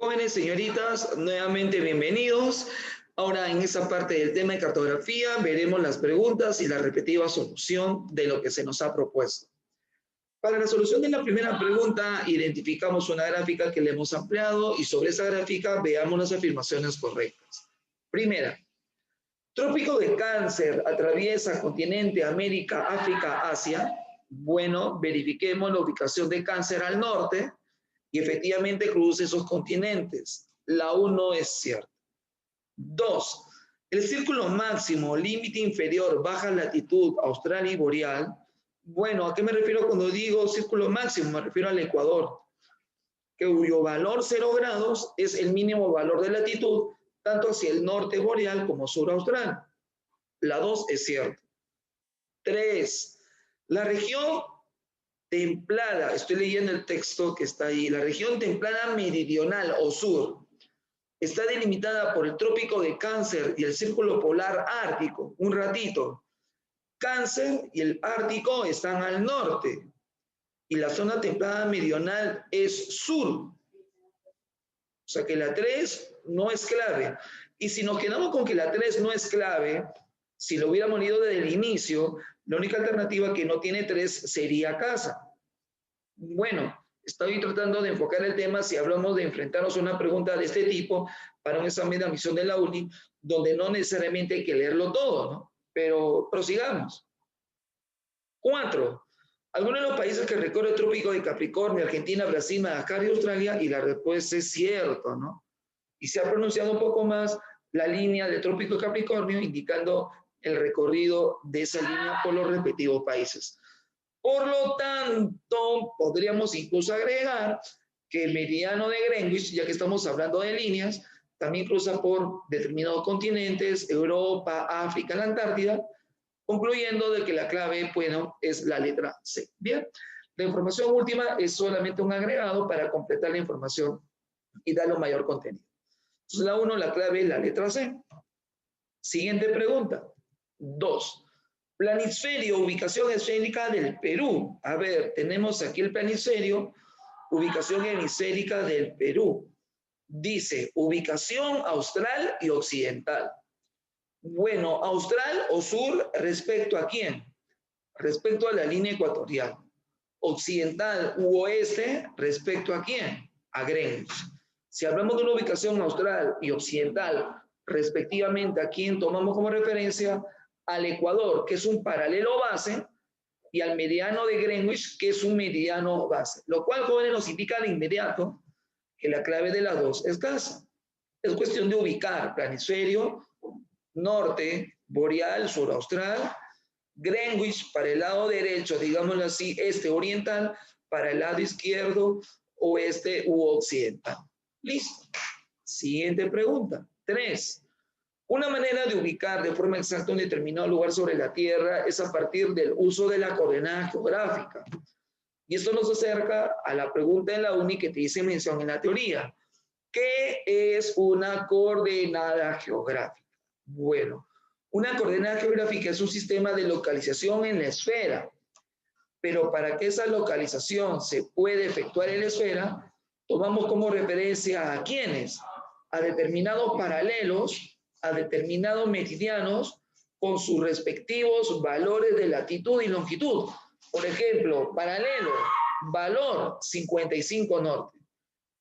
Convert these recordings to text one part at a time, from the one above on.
Jóvenes, señoritas, nuevamente bienvenidos. Ahora en esta parte del tema de cartografía veremos las preguntas y la respectiva solución de lo que se nos ha propuesto. Para la solución de la primera pregunta, identificamos una gráfica que le hemos ampliado y sobre esa gráfica veamos las afirmaciones correctas. Primera, Trópico de Cáncer atraviesa continente América, África, Asia. Bueno, verifiquemos la ubicación de Cáncer al norte y efectivamente cruza esos continentes. La 1 es cierta. 2. El círculo máximo, límite inferior, baja latitud, austral y boreal. Bueno, ¿a qué me refiero cuando digo círculo máximo? Me refiero al Ecuador, cuyo valor 0 grados es el mínimo valor de latitud, tanto hacia el norte boreal como sur austral. La 2 es cierta. 3. La región templada, estoy leyendo el texto que está ahí, la región templada meridional o sur está delimitada por el Trópico de Cáncer y el Círculo Polar Ártico. Un ratito. Cáncer y el Ártico están al norte y la zona templada meridional es sur. O sea que la 3 no es clave. Y si nos quedamos con que la 3 no es clave, si lo hubiéramos leído desde el inicio, la única alternativa que no tiene 3 sería casa. Bueno, estoy tratando de enfocar el tema si hablamos de enfrentarnos a una pregunta de este tipo para un examen de admisión de la UNI, donde no necesariamente hay que leerlo todo, ¿no? Pero prosigamos. 4. Algunos de los países que recorre el Trópico de Capricornio, Argentina, Brasil, Madagascar y Australia, y la respuesta es cierto, ¿no? Y se ha pronunciado un poco más la línea del Trópico de Capricornio, indicando el recorrido de esa línea por los respectivos países. Por lo tanto, podríamos incluso agregar que el meridiano de Greenwich, ya que estamos hablando de líneas, también cruza por determinados continentes, Europa, África, la Antártida, concluyendo de que la clave, bueno, es la letra C. Bien, la información última es solamente un agregado para completar la información y darle un mayor contenido. Entonces, la 1, la clave es la letra C. Siguiente pregunta. 2. Planisferio, ubicación esférica del Perú. A ver, tenemos aquí el planisferio, ubicación hemisférica del Perú. Dice, ubicación austral y occidental. Bueno, austral o sur, ¿respecto a quién? Respecto a la línea ecuatorial. Occidental u oeste, ¿respecto a quién? A Greenwich. Si hablamos de una ubicación austral y occidental, respectivamente, ¿a quién tomamos como referencia? Al Ecuador, que es un paralelo base, y al meridiano de Greenwich, que es un meridiano base. Lo cual, jóvenes, nos indica de inmediato que la clave de las dos es casa. Es cuestión de ubicar planisferio, norte, boreal, sur austral, Greenwich para el lado derecho, digámoslo así, este oriental, para el lado izquierdo, oeste u occidental. Listo. Siguiente pregunta. 3. Una manera de ubicar de forma exacta un determinado lugar sobre la Tierra es a partir del uso de la coordenada geográfica. Y esto nos acerca a la pregunta en la UNI que te hice mención en la teoría. ¿Qué es una coordenada geográfica? Bueno, una coordenada geográfica es un sistema de localización en la esfera, pero para que esa localización se pueda efectuar en la esfera, tomamos como referencia a quiénes, a determinados paralelos, a determinados meridianos con sus respectivos valores de latitud y longitud. Por ejemplo, paralelo, valor 55 norte.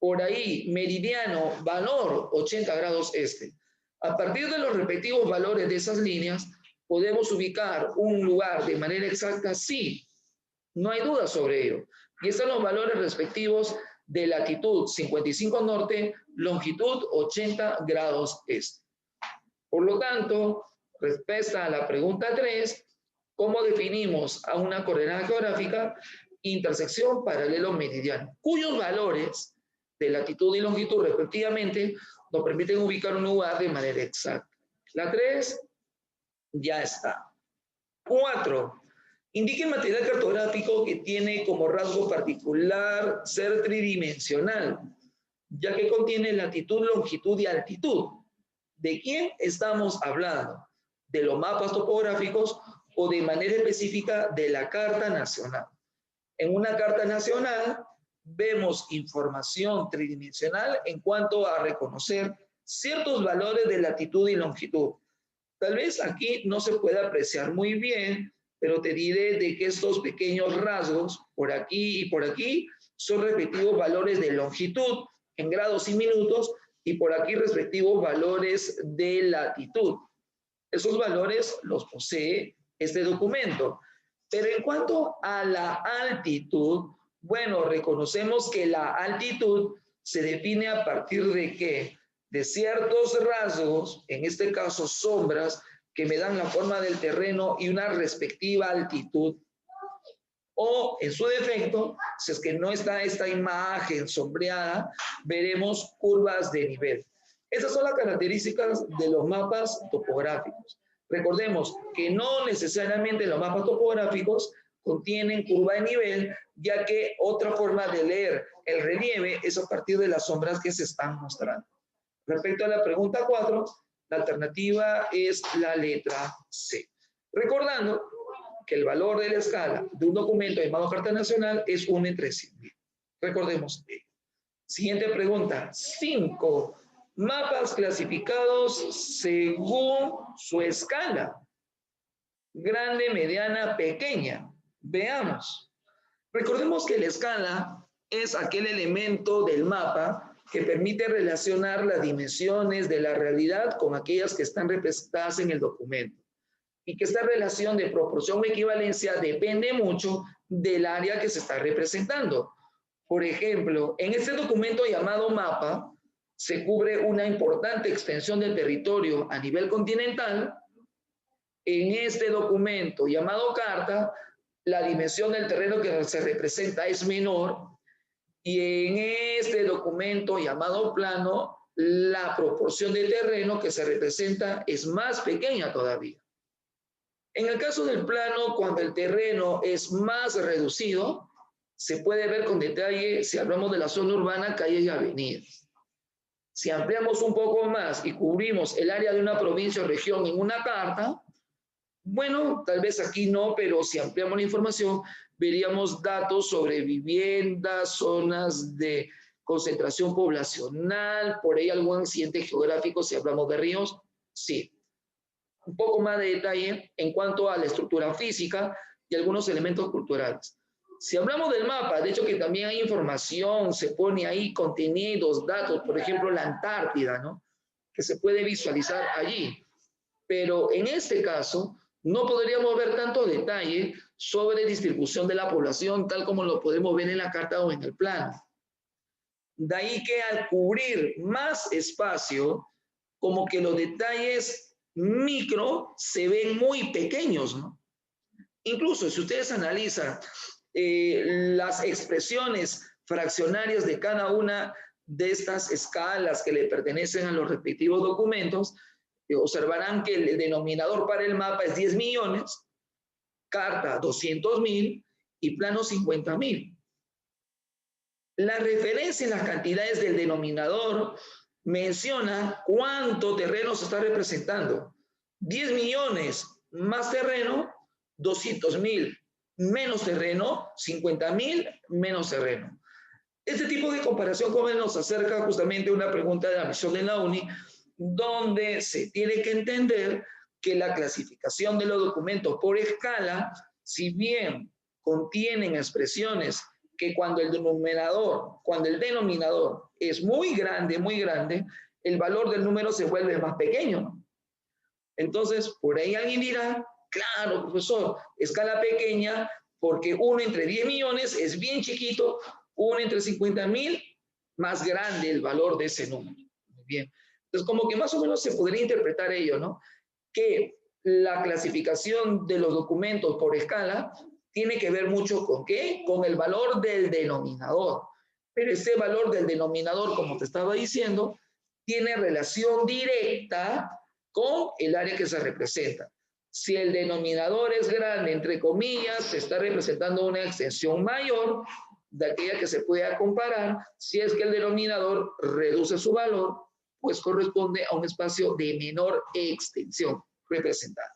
Por ahí, meridiano, valor 80 grados este. A partir de los respectivos valores de esas líneas, podemos ubicar un lugar de manera exacta, sí, no hay duda sobre ello. Y están los valores respectivos de latitud 55 norte, longitud 80 grados este. Por lo tanto, respuesta a la pregunta 3, ¿cómo definimos a una coordenada geográfica? Intersección paralelo meridiano, cuyos valores de latitud y longitud respectivamente nos permiten ubicar un lugar de manera exacta. La 3 ya está. 4. Indique material cartográfico que tiene como rasgo particular ser tridimensional, ya que contiene latitud, longitud y altitud. ¿De quién estamos hablando? ¿De los mapas topográficos o de manera específica de la Carta Nacional? En una Carta Nacional vemos información tridimensional en cuanto a reconocer ciertos valores de latitud y longitud. Tal vez aquí no se pueda apreciar muy bien, pero te diré de que estos pequeños rasgos, por aquí y por aquí, son respectivos valores de longitud en grados y minutos, y por aquí respectivos valores de latitud. Esos valores los posee este documento. Pero en cuanto a la altitud, bueno, reconocemos que la altitud se define a partir de ¿qué? De ciertos rasgos, en este caso sombras, que me dan la forma del terreno y una respectiva altitud. O, en su defecto, si es que no está esta imagen sombreada, veremos curvas de nivel. Esas son las características de los mapas topográficos. Recordemos que no necesariamente los mapas topográficos contienen curva de nivel, ya que otra forma de leer el relieve es a partir de las sombras que se están mostrando. Respecto a la pregunta 4, la alternativa es la letra C. Recordando que el valor de la escala de un documento llamado Carta Nacional es 1 entre 100.000. Recordemos. Siguiente pregunta. 5. Mapas clasificados según su escala. Grande, mediana, pequeña. Veamos. Recordemos que la escala es aquel elemento del mapa que permite relacionar las dimensiones de la realidad con aquellas que están representadas en el documento. Y que esta relación de proporción o equivalencia depende mucho del área que se está representando. Por ejemplo, en este documento llamado mapa, se cubre una importante extensión del territorio a nivel continental. En este documento llamado carta, la dimensión del terreno que se representa es menor. Y en este documento llamado plano, la proporción de terreno que se representa es más pequeña todavía. En el caso del plano, cuando el terreno es más reducido, se puede ver con detalle si hablamos de la zona urbana, calles y avenidas. Si ampliamos un poco más y cubrimos el área de una provincia o región en una carta, bueno, tal vez aquí no, pero si ampliamos la información, veríamos datos sobre viviendas, zonas de concentración poblacional, por ahí algún accidente geográfico, si hablamos de ríos, sí. Un poco más de detalle en cuanto a la estructura física y algunos elementos culturales. Si hablamos del mapa, de hecho que también hay información, se pone ahí contenidos, datos, por ejemplo la Antártida, ¿no? Que se puede visualizar allí. Pero en este caso, no podríamos ver tanto detalle sobre distribución de la población, tal como lo podemos ver en la carta o en el plano. De ahí que al cubrir más espacio, como que los detalles micro se ven muy pequeños, ¿no? Incluso si ustedes analizan las expresiones fraccionarias de cada una de estas escalas que le pertenecen a los respectivos documentos, observarán que el denominador para el mapa es 10 millones, carta 200.000 y plano 50.000. La referencia en las cantidades del denominador menciona cuánto terreno se está representando. 10 millones más terreno, 200.000 menos terreno, 50.000 menos terreno. Este tipo de comparación joven nos acerca justamente a una pregunta de la misión de la UNI, donde se tiene que entender que la clasificación de los documentos por escala, si bien contienen expresiones que cuando el denominador es muy grande, el valor del número se vuelve más pequeño, ¿no? Entonces, por ahí alguien dirá, claro, profesor, escala pequeña, porque 1 entre 10 millones es bien chiquito, 1 entre 50.000, más grande el valor de ese número. Muy bien. Entonces, como que más o menos se podría interpretar ello, ¿no? Que la clasificación de los documentos por escala tiene que ver mucho con ¿qué? Con el valor del denominador. Pero ese valor del denominador, como te estaba diciendo, tiene relación directa con el área que se representa. Si el denominador es grande, entre comillas, se está representando una extensión mayor de aquella que se pueda comparar. Si es que el denominador reduce su valor, pues corresponde a un espacio de menor extensión representada.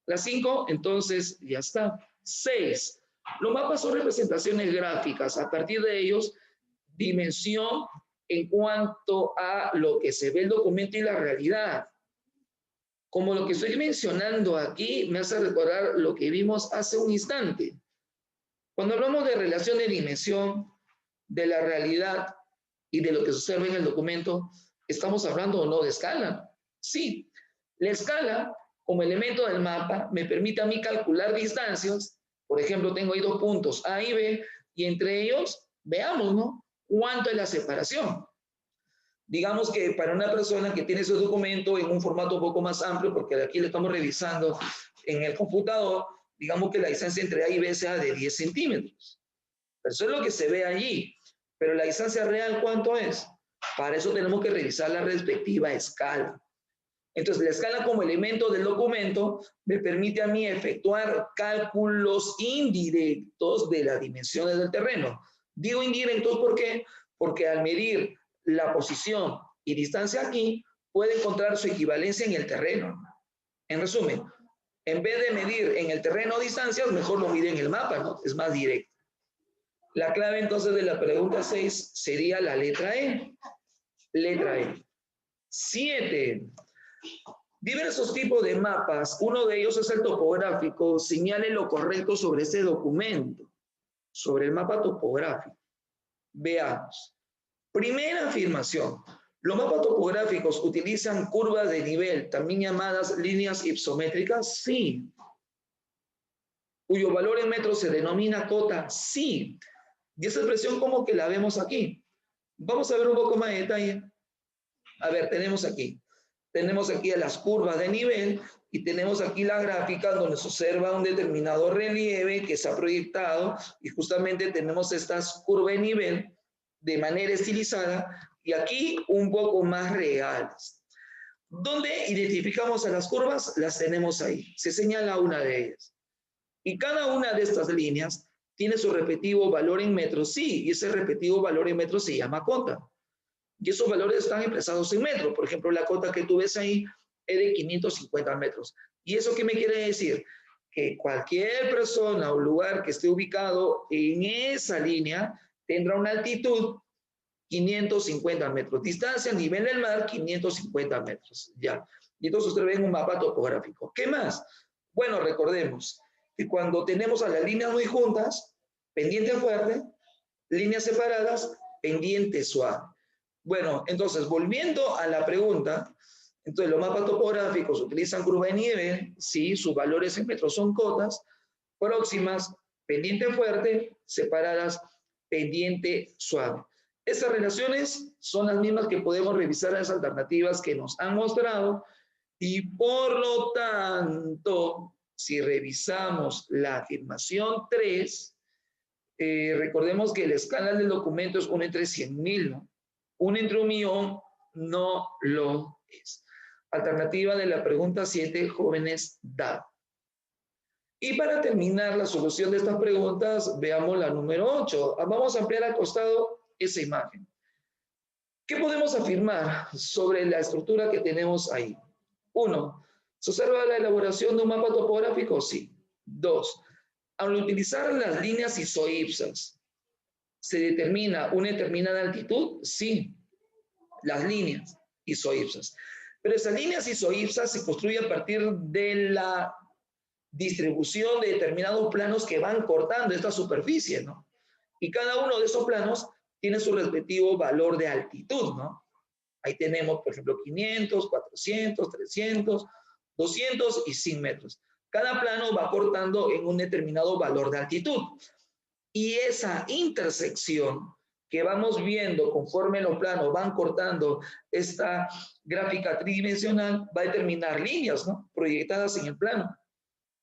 La 5, entonces, ya está. 6. Los mapas son representaciones gráficas. A partir de ellos, dimensión en cuanto a lo que se ve el documento y la realidad. Como lo que estoy mencionando aquí me hace recordar lo que vimos hace un instante. Cuando hablamos de relación de dimensión, de la realidad y de lo que se observa en el documento, ¿estamos hablando o no de escala? Sí, la escala como elemento del mapa me permite a mí calcular distancias. Por ejemplo, tengo ahí dos puntos A y B y entre ellos, veamos, ¿no? ¿Cuánto es la separación? Digamos que para una persona que tiene ese documento en un formato un poco más amplio, porque aquí lo estamos revisando en el computador, digamos que la distancia entre A y B sea de 10 centímetros. Eso es lo que se ve allí. Pero la distancia real, ¿cuánto es? Para eso tenemos que revisar la respectiva escala. Entonces, la escala como elemento del documento me permite a mí efectuar cálculos indirectos de las dimensiones del terreno. Digo indirectos ¿por qué? Porque al medir la posición y distancia aquí, puede encontrar su equivalencia en el terreno. En resumen, en vez de medir en el terreno distancias, mejor lo mide en el mapa, ¿no? Es más directo. La clave entonces de la pregunta 6 sería la letra E. Letra E. 7. Diversos tipos de mapas. Uno de ellos es el topográfico. Señale lo correcto sobre este documento, sobre el mapa topográfico. Veamos. Primera afirmación. Los mapas topográficos utilizan curvas de nivel, también llamadas líneas hipométricas. Sí. Cuyo valor en metros se denomina cota. Sí. Y esa expresión como que la vemos aquí. Vamos a ver un poco más de detalle. A ver, tenemos aquí a las curvas de nivel y tenemos aquí la gráfica donde se observa un determinado relieve que se ha proyectado y justamente tenemos estas curvas de nivel de manera estilizada y aquí un poco más reales. ¿Dónde identificamos a las curvas? Las tenemos ahí. Se señala una de ellas. Y cada una de estas líneas tiene su respectivo valor en metros, sí, y ese respectivo valor en metros se llama cota. Y esos valores están expresados en metros. Por ejemplo, la cota que tú ves ahí es de 550 metros. ¿Y eso qué me quiere decir? Que cualquier persona o lugar que esté ubicado en esa línea tendrá una altitud 550 metros. Distancia a nivel del mar, 550 metros. Ya. Y entonces ustedes ven un mapa topográfico. ¿Qué más? Bueno, recordemos que cuando tenemos a las líneas muy juntas, pendiente fuerte, líneas separadas, pendiente suave. Bueno, entonces, volviendo a la pregunta, entonces los mapas topográficos utilizan curva de nivel, sí, sus valores en metros son cotas, próximas, pendiente fuerte, separadas, pendiente suave. Estas relaciones son las mismas que podemos revisar en las alternativas que nos han mostrado y por lo tanto, si revisamos la afirmación 3, recordemos que la escala del documento es 1 entre 100.000, ¿no? 1 entre 1.000.000 no lo es. Alternativa de la pregunta 7, jóvenes, da. Y para terminar la solución de estas preguntas, veamos la número 8. Vamos a ampliar al costado esa imagen. ¿Qué podemos afirmar sobre la estructura que tenemos ahí? 1. ¿Se observa la elaboración de un mapa topográfico? Sí. 2. Al utilizar las líneas isoipsas, ¿se determina una determinada altitud? Sí, las líneas isoipsas. Pero esas líneas isoipsas se construyen a partir de la distribución de determinados planos que van cortando esta superficie, ¿no? Y cada uno de esos planos tiene su respectivo valor de altitud, ¿no? Ahí tenemos, por ejemplo, 500, 400, 300, 200 y 100 metros. Cada plano va cortando en un determinado valor de altitud. Y esa intersección que vamos viendo conforme los planos van cortando esta gráfica tridimensional va a determinar líneas, ¿no? Proyectadas en el plano.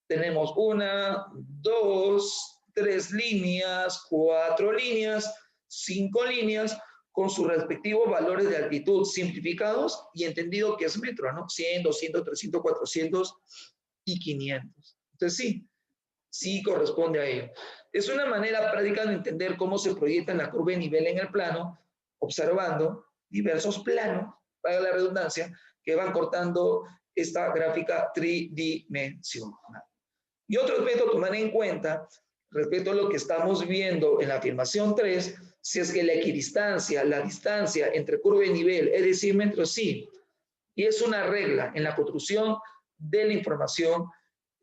Tenemos 1, 2, 3 líneas, 4 líneas, 5 líneas con sus respectivos valores de altitud simplificados y entendido que es metro, ¿no? 100, 200, 300, 400 y 500. Entonces sí corresponde a ello. Es una manera práctica de entender cómo se proyecta la curva de nivel en el plano, observando diversos planos, para la redundancia, que van cortando esta gráfica tridimensional. Y otro aspecto a tomar en cuenta respecto a lo que estamos viendo en la afirmación 3, si es que la equidistancia, la distancia entre curva y nivel es de 100 metros, sí. Y es una regla en la construcción de la información.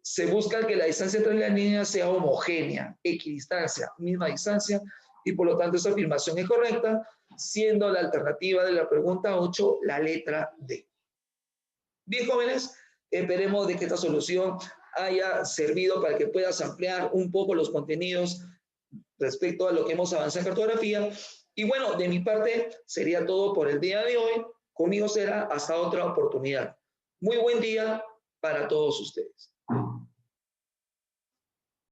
Se busca que la distancia entre las líneas sea homogénea, equidistancia, misma distancia, y por lo tanto esa afirmación es correcta, siendo la alternativa de la pregunta 8 la letra D. Bien, jóvenes, esperemos de que esta solución haya servido para que puedas ampliar un poco los contenidos respecto a lo que hemos avanzado en cartografía. Y bueno, de mi parte sería todo por el día de hoy. Conmigo será hasta otra oportunidad. Muy buen día para todos ustedes.